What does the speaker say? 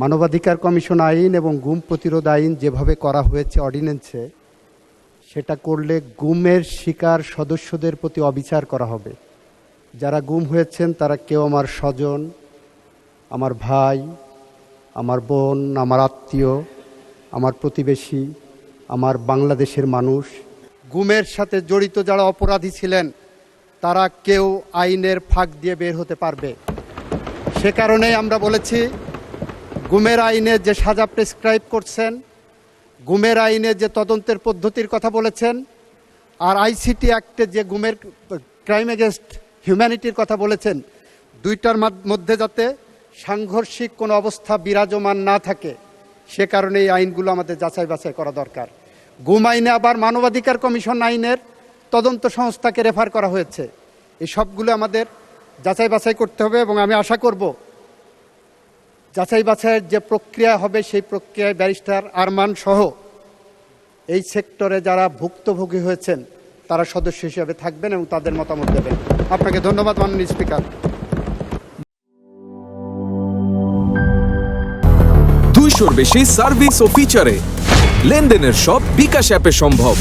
মানবাধিকার কমিশন আইন এবং গুম প্রতিরোধ আইন যেভাবে করা হয়েছে অর্ডিন্যান্সে, সেটা করলে গুমের শিকার সদস্যদের প্রতি অবিচার করা হবে। যারা গুম হয়েছেন তারা কেউ আমার স্বজন, আমার ভাই, আমার বোন, আমার আত্মীয়, আমার প্রতিবেশী, আমার বাংলাদেশের মানুষ। গুমের সাথে জড়িত যারা অপরাধী ছিলেন তারা কেউ আইনের ফাঁক দিয়ে বের হতে পারবে। সে কারণেই আমরা বলেছি, গুমের আইনে যে সাজা প্রেসক্রাইব করছেন, গুমের আইনে যে তদন্তের পদ্ধতির কথা বলেছেন, আর আইসিটি অ্যাক্টে যে গুমের ক্রাইম এগেনস্ট হিউম্যানিটির কথা বলেছেন, দুইটার মধ্যে যাতে সাংঘর্ষিক কোনো অবস্থা বিরাজমান না থাকে, সে কারণে এই আইনগুলো আমাদের যাচাই বাছাই করা দরকার। গুম আইনে আবার মানবাধিকার কমিশন আইনের তদন্ত সংস্থাকে রেফার করা হয়েছে। এই সবগুলো আমাদের যাচাই বাছাই করতে হবে এবং আমি আশা করব যাচাই বাছাইয়ের যে প্রক্রিয়া হবে সেই প্রক্রিয়ায় ব্যারিস্টার আরমান সহ এই সেক্টরে যারা ভুক্তভোগী হয়েছেন তারা সদস্য হিসেবে থাকবেন এবং তাদের মতামত দেবেন। আপনাকে ধন্যবাদ মাননীয় স্পিকার। 200-র বেশি সার্ভিস ও ফিচারে লেনদেনের সব বিকাশ অ্যাপে সম্ভব।